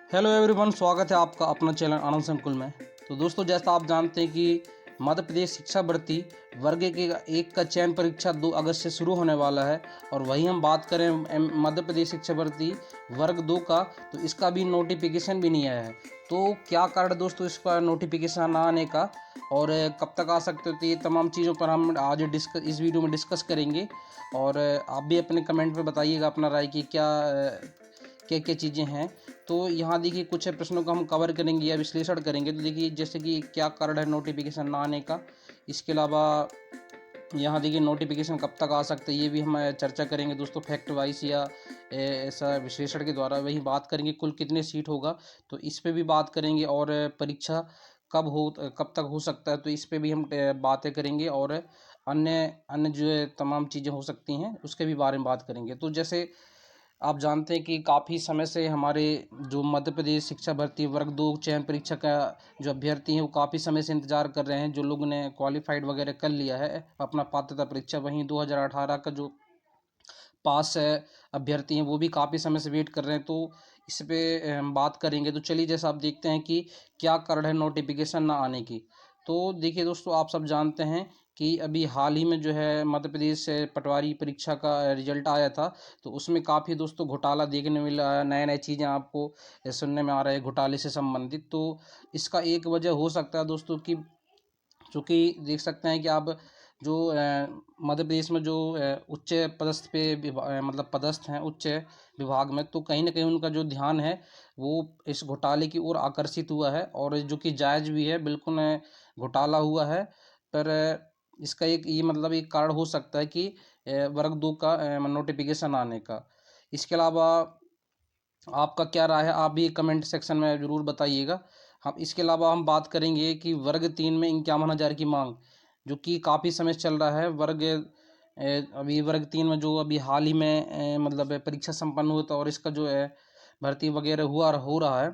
Hello everyone, स्वागत है आपका अपना चैनल आनंद संकुल में। तो दोस्तों, जैसा आप जानते हैं कि मध्य प्रदेश शिक्षा भर्ती वर्ग के एक का चयन परीक्षा 2 अगस्त से शुरू होने वाला है। और वही हम बात करें मध्य प्रदेश शिक्षा भर्ती वर्ग 2 का, तो इसका भी नोटिफिकेशन भी नहीं आया है। तो क्या कारण है दोस्तों इसका नोटिफिकेशन ना आने का, और कब तक आ सकते हो, तो ये तमाम चीज़ों पर हम आज इस वीडियो में डिस्कस करेंगे। और आप भी अपने कमेंट में बताइएगा अपना राय कि क्या क्या चीज़ें हैं। तो यहाँ देखिए कुछ प्रश्नों को हम कवर करेंगे या विश्लेषण करेंगे। तो देखिए जैसे कि क्या कारण है नोटिफिकेशन ना आने का, इसके अलावा यहाँ देखिए नोटिफिकेशन कब तक आ सकता है ये भी हम चर्चा करेंगे दोस्तों, फैक्ट वाइज या ऐसा विश्लेषण के द्वारा वही बात करेंगे। कुल कितने सीट होगा तो इस पे भी बात करेंगे, और परीक्षा कब तक हो सकता है तो इस पे भी हम बातें करेंगे। और अन्य अन्य जो है तमाम चीज़ें हो सकती हैं उसके भी बारे में बात करेंगे। तो जैसे आप जानते हैं कि काफ़ी समय से हमारे जो मध्य प्रदेश शिक्षा भर्ती वर्ग 2 चयन परीक्षा का जो अभ्यर्थी हैं वो काफ़ी समय से इंतज़ार कर रहे हैं। जो लोगों ने क्वालिफाइड वगैरह कर लिया है अपना पात्रता परीक्षा, वहीं 2018 का जो पास है अभ्यर्थी हैं वो भी काफ़ी समय से वेट कर रहे हैं। तो इस पे हम बात करेंगे। तो चलिए जैसा आप देखते हैं कि क्या कारण है नोटिफिकेशन ना आने की। तो देखिए दोस्तों, आप सब जानते हैं कि अभी हाल ही में जो है मध्य प्रदेश से पटवारी परीक्षा का रिजल्ट आया था। तो उसमें काफ़ी दोस्तों घोटाला देखने मिला है, नए नए चीज़ें आपको सुनने में आ रहा है घोटाले से संबंधित। तो इसका एक वजह हो सकता है दोस्तों कि चूँकि देख सकते हैं कि आप जो मध्य प्रदेश में जो उच्च पदस्थ पे मतलब पदस्थ हैं उच्च विभाग में, तो कहीं न कहीं उनका जो ध्यान है वो इस घोटाले की ओर आकर्षित हुआ है, और जो कि जायज़ भी है, बिल्कुल घोटाला हुआ है। पर इसका एक ये मतलब एक कारण हो सकता है कि वर्ग 2 का नोटिफ़िकेशन आने का। इसके अलावा आपका क्या राय है, आप भी कमेंट सेक्शन में ज़रूर बताइएगा। हम इसके अलावा हम बात करेंगे कि वर्ग 3 में 51,000 की मांग, जो कि काफ़ी समय से चल रहा है। अभी वर्ग 3 में जो अभी हाल ही में मतलब परीक्षा संपन्न हुआ था, और इसका जो है भर्ती वगैरह हुआ हो रहा है।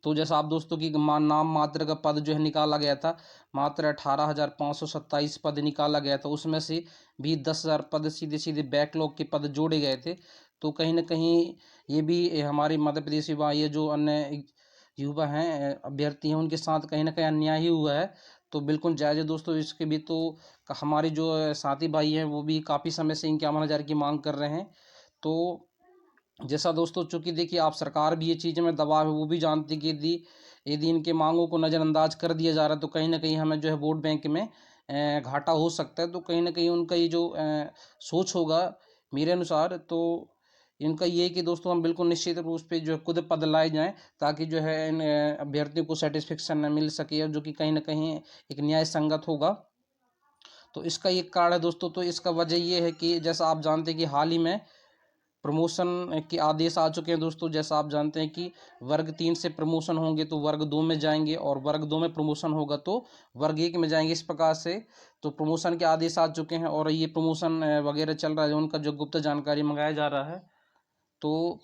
तो जैसा आप दोस्तों की नाम मात्र का पद जो है निकाला गया था, मात्र 18,527 पद निकाला गया था। उसमें से भी 10,000 पद सीधे सीधे बैकलॉग के पद जोड़े गए थे। तो कहीं ना कहीं ये भी हमारे मध्य प्रदेश युवा, ये जो अन्य युवा हैं अभ्यर्थी हैं, उनके साथ कहीं ना कहीं अन्याय ही हुआ है। तो बिल्कुल जायज़ है दोस्तों। इसके भी तो हमारे जो साथी भाई हैं वो भी काफ़ी समय से 51,000 की मांग कर रहे हैं। तो जैसा दोस्तों, चूँकि देखिए आप सरकार भी ये चीज़ में दबाव है, वो भी जानती है कि यदि इनके मांगों को नज़रअंदाज कर दिया जा रहा है तो कहीं न कहीं हमें जो है वोट बैंक में घाटा हो सकता है। तो कहीं न कहीं उनका ये जो सोच होगा मेरे अनुसार, तो इनका ये है कि दोस्तों हम बिल्कुल निश्चित रूप पे जो है खुद पद लाए जाएँ, ताकि जो है इन अभ्यर्थियों को सैटिस्फैक्शन मिल सके, और जो कि कहीं न कहीं एक न्याय संगत होगा। तो इसका एक कारण है दोस्तों। तो इसका वजह ये है कि जैसा आप जानते हैं कि हाल ही में प्रमोशन के आदेश आ चुके हैं दोस्तों। जैसा आप जानते हैं कि वर्ग 3 से प्रमोशन होंगे तो वर्ग 2 में जाएंगे, और वर्ग 2 में प्रमोशन होगा तो वर्ग 1 में जाएंगे, इस प्रकार से। तो प्रमोशन के आदेश आ चुके हैं, और ये प्रमोशन वगैरह चल रहा है, उनका जो गुप्त जानकारी मंगाया जा रहा है। तो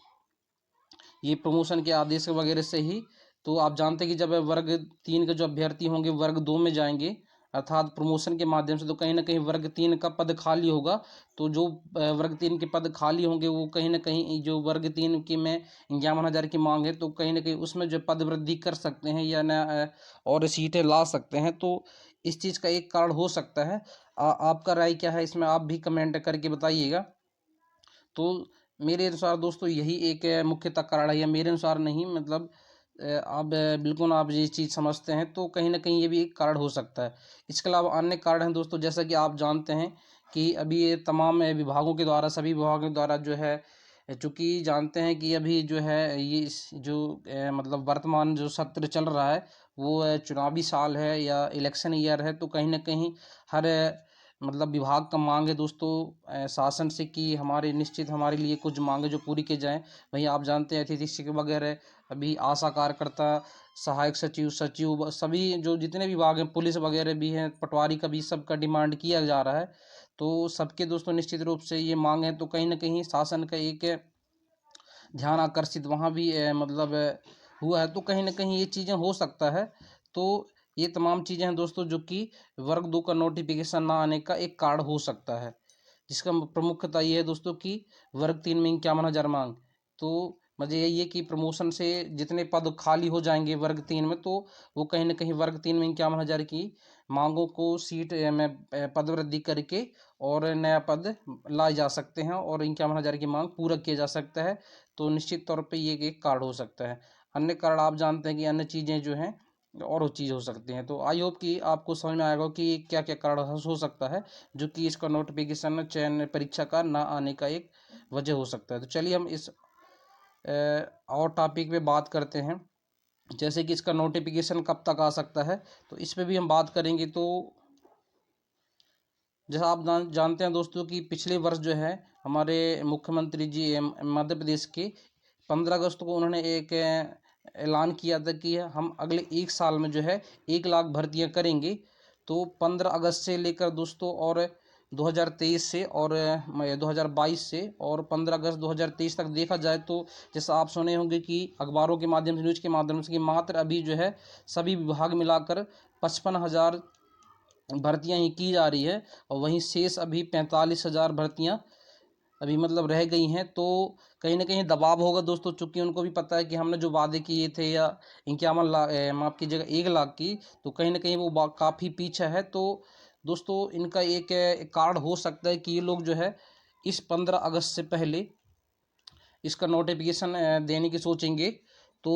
ये प्रमोशन के आदेश वगैरह से ही, तो आप जानते हैं कि जब वर्ग 3 के जो अभ्यर्थी होंगे वर्ग 2 में जाएंगे, अर्थात प्रमोशन के माध्यम से, तो कहीं ना कहीं वर्ग 3 का पद खाली होगा। तो जो वर्ग 3 के पद खाली होंगे वो कहीं ना कहीं जो वर्ग 3 की में 51,000 की मांग है, तो कहीं ना कहीं उसमें जो पद वृद्धि कर सकते हैं या न और सीटें ला सकते हैं। तो इस चीज़ का एक कारण हो सकता है। आपका राय क्या है इसमें, आप भी कमेंट करके बताइएगा। तो मेरे अनुसार दोस्तों यही एक मुख्यतः कारण है, या मेरे अनुसार नहीं, मतलब आप बिल्कुल आप ये चीज़ समझते हैं तो कहीं ना कहीं ये भी एक कारण हो सकता है। इसके अलावा अन्य कारण हैं दोस्तों, जैसा कि आप जानते हैं कि अभी ये तमाम विभागों के द्वारा, सभी विभागों के द्वारा जो है, चूँकि जानते हैं कि अभी जो है ये जो मतलब वर्तमान जो सत्र चल रहा है वो चुनावी साल है या इलेक्शन ईयर है। तो कहीं ना कहीं हर मतलब विभाग का मांग है दोस्तों शासन से कि हमारे निश्चित हमारे लिए कुछ मांगे जो पूरी की जाएं। वहीं आप जानते हैं अतिथि शिक्षक वगैरह, अभी आशा कार्यकर्ता, सहायक सचिव, सचिव, सभी जो जितने विभाग हैं, पुलिस वगैरह भी हैं, पटवारी का भी, सबका डिमांड किया जा रहा है। तो सबके दोस्तों निश्चित रूप से ये मांग है। तो कहीं ना कहीं शासन का एक ध्यान आकर्षित वहाँ भी मतलब हुआ है। तो कहीं ना कहीं ये चीज़ें हो सकता है। तो ये तमाम चीज़ें हैं दोस्तों जो कि वर्ग 2 का नोटिफिकेशन ना आने का एक कारण हो सकता है। जिसका प्रमुखता ये है दोस्तों कि वर्ग 3 में 51,000 मांग। तो मतलब यही है कि प्रमोशन से जितने पद खाली हो जाएंगे वर्ग 3 में, तो वो कहीं ना कहीं वर्ग 3 में 51,000 की मांगों को सीट में पद वृद्धि करके और नया पद लाए जा सकते हैं और 51,000 की मांग पूरा किया जा सकता है। तो निश्चित तौर पे ये एक कारण हो सकता है। अन्य कारण आप जानते हैं कि अन्य चीज़ें जो हैं और वो चीज़ हो सकती हैं। तो आई होप कि आपको समझ में आएगा कि क्या क्या कारण हो सकता है जो कि इसका नोटिफिकेशन चयन परीक्षा का ना आने का एक वजह हो सकता है। तो चलिए हम इस और टॉपिक पे बात करते हैं, जैसे कि इसका नोटिफिकेशन कब तक आ सकता है, तो इस पे भी हम बात करेंगे। तो जैसा आप जानते हैं दोस्तों कि पिछले वर्ष जो है हमारे मुख्यमंत्री जी मध्य प्रदेश के 15 अगस्त को उन्होंने एक ऐलान किया था कि हम अगले 1 साल में जो है 1 लाख भर्तियां करेंगे। तो 15 अगस्त से लेकर दोस्तों और 2023 से और 2022 से और 15 अगस्त 2023 तक देखा जाए तो जैसा आप सुने होंगे कि अखबारों के माध्यम से, न्यूज़ के माध्यम से, कि मात्र अभी जो है सभी विभाग मिलाकर 55,000 भर्तियां ही की जा रही है और वहीं शेष अभी 45,000 भर्तियां अभी मतलब रह गई हैं। तो कहीं ना कहीं दबाव होगा दोस्तों, चूंकि उनको भी पता है कि हमने जो वादे किए थे या 51 लाख माफ़ कीजिएगा 1 लाख की, तो कहीं ना कहीं वो काफ़ी पीछे है। तो दोस्तों इनका एक कारण हो सकता है कि ये लोग जो है इस 15 अगस्त से पहले इसका नोटिफिकेशन देने की सोचेंगे। तो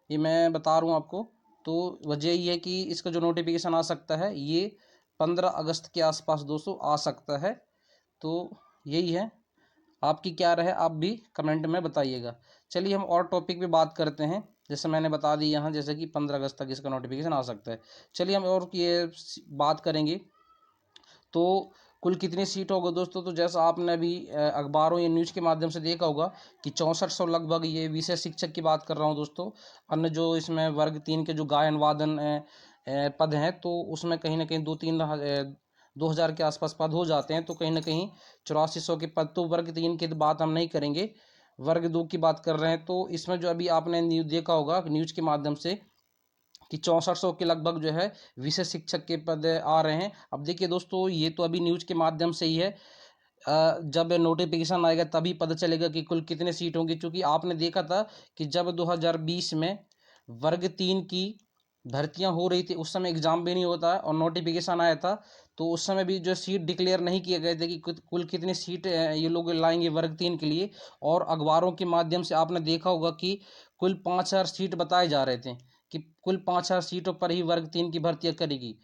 ये मैं बता रहा हूँ आपको, तो वजह ये है कि इसका जो नोटिफिकेशन आ सकता है ये 15 अगस्त के आसपास दोस्तों आ सकता है। तो यही है, आपकी क्या राय है आप भी कमेंट में बताइएगा। चलिए हम और टॉपिक पे बात करते हैं, जैसे मैंने बता दी यहाँ, जैसे कि 15 अगस्त तक इसका नोटिफिकेशन आ सकता है। चलिए हम और ये बात करेंगे। तो कुल कितनी सीट होगा दोस्तों, तो जैसा आपने अभी अखबारों या न्यूज़ के माध्यम से देखा होगा कि 6400 लगभग, ये विषय शिक्षक की बात कर रहा हूँ दोस्तों। अन्य जो इसमें वर्ग 3 के जो गायन वादन पद हैं, तो उसमें कहीं ना कहीं 2,000 के आसपास पद हो जाते हैं। तो कहीं ना कहीं 8400 के पद, तो वर्ग 3 की बात हम नहीं करेंगे, वर्ग 2 की बात कर रहे हैं। तो इसमें जो अभी आपने देखा होगा न्यूज़ के माध्यम से कि 6400 के लगभग जो है विषय शिक्षक के पद आ रहे हैं। अब देखिए दोस्तों ये तो अभी न्यूज़ के माध्यम से ही है, जब नोटिफिकेशन आएगा तभी पता चलेगा कि कुल कितने सीट होंगी। क्योंकि आपने देखा था कि जब 2020 में वर्ग 3 की भर्तियां हो रही थी, उस समय एग्ज़ाम भी नहीं होता है और नोटिफिकेशन आया था, तो उस समय भी जो सीट डिक्लेयर नहीं किए गए थे कि कुल कितनी सीट ये लोग लाएंगे वर्ग 3 के लिए। और अखबारों के माध्यम से आपने देखा होगा कि कुल 5,000 सीट बताए जा रहे थे कि कुल 5,000 सीटों पर ही वर्ग 3 की भर्तियां करेगी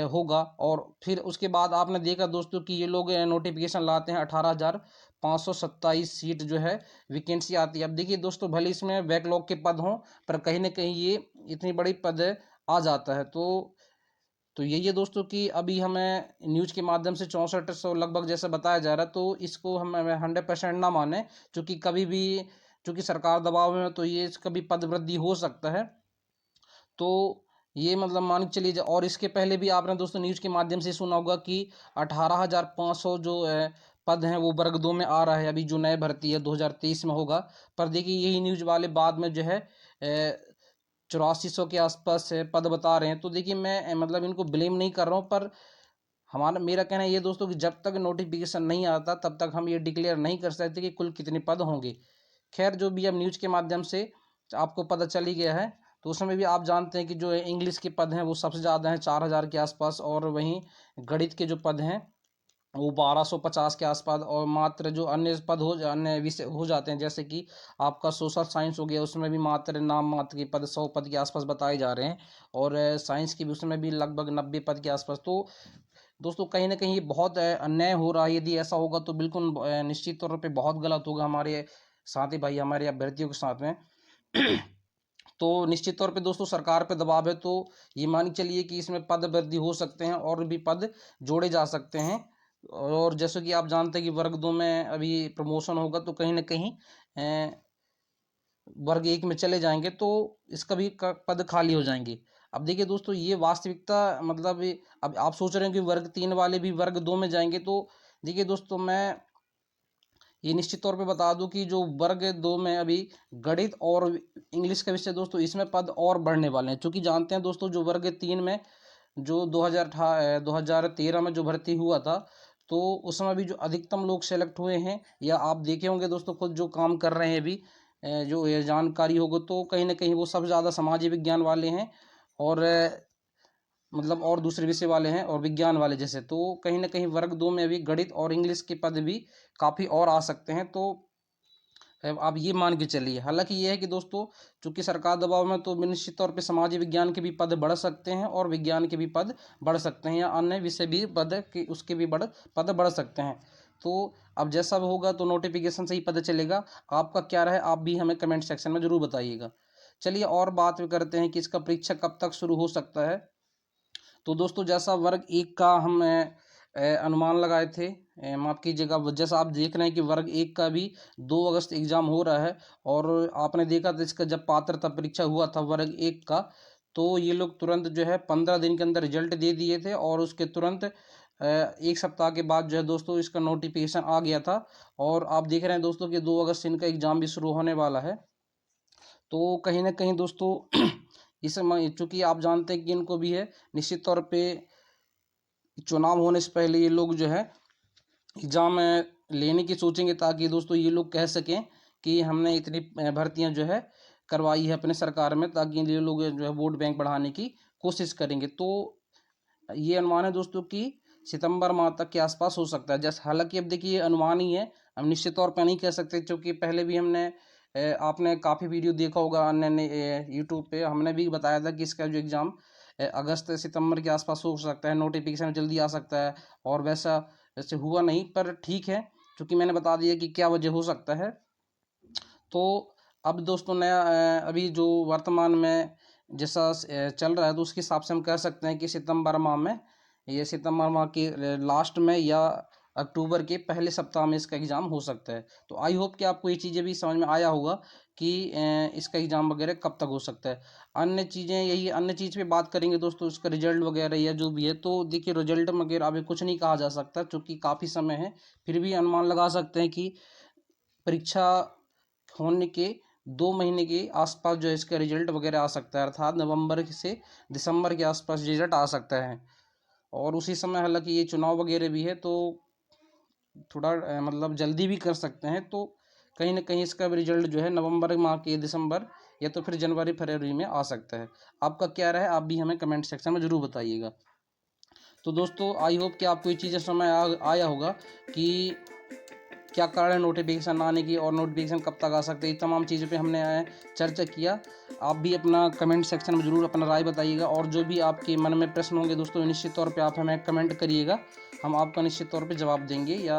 होगा। और फिर उसके बाद आपने देखा दोस्तों कि ये लोग नोटिफिकेशन लाते हैं 18,527 सीट जो है वैकेंसी आती है। अब देखिए दोस्तों भले इसमें बैकलॉग के पद हों, पर कहीं ना कहीं ये इतनी बड़ी पद आ जाता है। तो यही है दोस्तों कि अभी हमें न्यूज़ के माध्यम से 6400 लगभग जैसा बताया जा रहा है, तो इसको हम 100% ना माने, क्योंकि कभी भी चूँकि सरकार दबाव में है, तो ये कभी पद वृद्धि हो सकता है। तो ये मतलब मान के चलिए और इसके पहले भी आपने दोस्तों न्यूज़ के माध्यम से सुना होगा कि 18,500 जो पद हैं वो वर्ग 2 में आ रहा है, अभी जो नए भर्ती है 2023 में होगा। पर देखिए यही न्यूज़ वाले बाद में जो है 8400 के आसपास पद बता रहे हैं। तो देखिए मैं मतलब इनको ब्लेम नहीं कर रहा हूँ, पर हमारा मेरा कहना ये दोस्तों कि जब तक नोटिफिकेशन नहीं आता तब तक हम ये डिक्लेयर नहीं कर सकते कि कुल कितने पद होंगे। खैर जो भी अब न्यूज़ के माध्यम से आपको पता चल ही गया है, तो उसमें भी आप जानते हैं कि जो इंग्लिश के पद हैं वो सबसे ज़्यादा हैं 4,000 के आसपास, और वहीं गणित के जो पद हैं वो 1250 के आसपास। और मात्र जो अन्य पद अन्य विषय हो जाते हैं, जैसे कि आपका सोशल साइंस हो गया, उसमें भी मात्र नाम मात्र के पद 100 पद के आसपास बताए जा रहे हैं। और साइंस की भी उसमें भी लगभग 90 पद के आसपास। तो दोस्तों कहीं ना कहीं ये बहुत अन्याय हो रहा है। यदि ऐसा होगा तो बिल्कुल निश्चित तौर पे बहुत गलत होगा हमारे साथी भाई, हमारे अभ्यर्थियों के साथ में। तो निश्चित तौर पे दोस्तों सरकार पे दबाव है, तो ये मान के चलिए कि इसमें पद वृद्धि हो सकते हैं और भी पद जोड़े जा सकते हैं। और जैसे कि आप जानते हैं कि वर्ग 2 में अभी प्रमोशन होगा, तो कहीं ना कहीं वर्ग 1 में चले जाएंगे, तो इसका भी पद खाली हो जाएंगे। अब देखिए दोस्तों ये वास्तविकता मतलब अब आप सोच रहे हैं कि वर्ग 3 वाले भी वर्ग 2 में जाएंगे। तो देखिए दोस्तों मैं ये निश्चित तौर पे बता दूं कि जो वर्ग 2 में अभी गणित और इंग्लिश का विषय दोस्तों, इसमें पद और बढ़ने वाले हैं। क्योंकि जानते हैं दोस्तों जो वर्ग 3 में जो 2013 में जो भर्ती हुआ था, तो उसमें भी जो अधिकतम लोग सेलेक्ट हुए हैं, या आप देखे होंगे दोस्तों खुद जो काम कर रहे हैं अभी जो ये जानकारी होगी तो कहीं ना कहीं वो सबसे ज़्यादा समाज विज्ञान वाले हैं और मतलब और दूसरे विषय वाले हैं और विज्ञान वाले जैसे। तो कहीं ना कहीं वर्ग 2 में अभी गणित और इंग्लिश के पद भी काफ़ी और आ सकते हैं। तो आप ये मान के चलिए। हालांकि ये है कि दोस्तों चूंकि सरकार दबाव में तो निश्चित तौर पे समाज विज्ञान के भी पद बढ़ सकते हैं और विज्ञान के भी पद बढ़ सकते हैं या अन्य विषय भी पद के उसके भी पद बढ़ सकते हैं। तो अब जैसा भी होगा तो नोटिफिकेशन से ही पता चलेगा। आपका क्या रहे आप भी हमें कमेंट सेक्शन में ज़रूर बताइएगा। चलिए और बात करते हैं कि इसका परीक्षा कब तक शुरू हो सकता है। तो दोस्तों जैसा वर्ग 1 का हम अनुमान लगाए थे, माफ़ कीजिएगा, जैसा आप देख रहे हैं कि वर्ग 1 का भी 2 अगस्त एग्ज़ाम हो रहा है। और आपने देखा था इसका जब पात्रता परीक्षा हुआ था वर्ग 1 का, तो ये लोग तुरंत जो है 15 दिन के अंदर रिजल्ट दे दिए थे और उसके तुरंत 1 सप्ताह के बाद जो है दोस्तों इसका नोटिफिकेशन आ गया था। और आप देख रहे हैं दोस्तों कि 2 अगस्त से इनका एग्ज़ाम भी शुरू होने वाला है। तो कहीं ना कहीं दोस्तों इस समय चूँकि आप जानते हैं कि इनको भी है निश्चित तौर पे चुनाव होने से पहले ये लोग जो है एग्ज़ाम लेने की सोचेंगे, ताकि दोस्तों ये लोग कह सकें कि हमने इतनी भर्तियां जो है करवाई है अपने सरकार में, ताकि ये लोग जो है वोट बैंक बढ़ाने की कोशिश करेंगे। तो ये अनुमान है दोस्तों कि सितंबर माह तक के आसपास हो सकता है। जैसे हालांकि अब देखिए ये अनुमान ही है, हम निश्चित तौर पर नहीं कह सकते, क्योंकि पहले भी हमने आपने काफ़ी वीडियो देखा होगा अन्य यूट्यूब पे, हमने भी बताया था कि इसका जो एग्ज़ाम अगस्त सितंबर के आसपास हो सकता है, नोटिफिकेशन जल्दी आ सकता है। और वैसा वैसे हुआ नहीं, पर ठीक है क्योंकि मैंने बता दिया कि क्या वजह हो सकता है। तो अब दोस्तों नया अभी जो वर्तमान में जैसा चल रहा है तो उसके हिसाब से हम कह सकते हैं कि सितंबर माह में, ये सितंबर माह के लास्ट में या अक्टूबर के पहले सप्ताह में इसका एग्ज़ाम हो सकता है। तो आई होप कि आपको ये चीज़ें भी समझ में आया होगा कि इसका एग्ज़ाम वगैरह कब तक हो सकता है। अन्य चीज़ें यही अन्य चीज़ पे बात करेंगे दोस्तों, इसका रिजल्ट वगैरह या जो भी है। तो देखिए रिजल्ट वगैरह अभी कुछ नहीं कहा जा सकता क्योंकि काफ़ी समय है, फिर भी अनुमान लगा सकते हैं कि परीक्षा होने के 2 महीने के आसपास जो है इसका रिजल्ट वगैरह आ सकता है, अर्थात नवंबर से दिसंबर के आसपास रिजल्ट आ सकता है। और उसी समय हालांकि ये चुनाव वगैरह भी है तो थोड़ा मतलब जल्दी भी कर सकते हैं। तो कहीं ना कहीं इसका भी रिजल्ट जो है नवंबर माह के दिसंबर या तो फिर जनवरी फरवरी में आ सकता है। आपका क्या रहा है आप भी हमें कमेंट सेक्शन में ज़रूर बताइएगा। तो दोस्तों आई होप कि आपको ये चीज़ें समझ आया होगा कि क्या कारण है नोटिफिकेशन आने की और नोटिफिकेशन कब तक आ सकते हैं। तमाम चीज़ों पे हमने चर्चा किया। आप भी अपना कमेंट सेक्शन में ज़रूर अपना राय बताइएगा और जो भी आपके मन में प्रश्न होंगे दोस्तों निश्चित तौर पे आप हमें कमेंट करिएगा, हम आपका निश्चित तौर पे जवाब देंगे या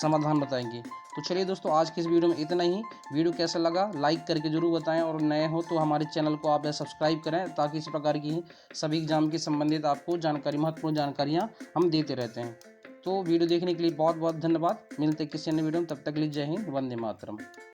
समाधान बताएंगे। तो चलिए दोस्तों आज की इस वीडियो में इतना ही। वीडियो कैसा लगा लाइक करके ज़रूर बताएं और नए हो तो हमारे चैनल को आप सब्सक्राइब करें, ताकि इस प्रकार की सभी एग्जाम के संबंधित आपको महत्वपूर्ण जानकारियाँ हम देते रहते हैं। तो वीडियो देखने के लिए बहुत बहुत धन्यवाद। मिलते हैं किसी अन्य वीडियो में, तब तक के लिए जय हिंद, वंदे मातरम।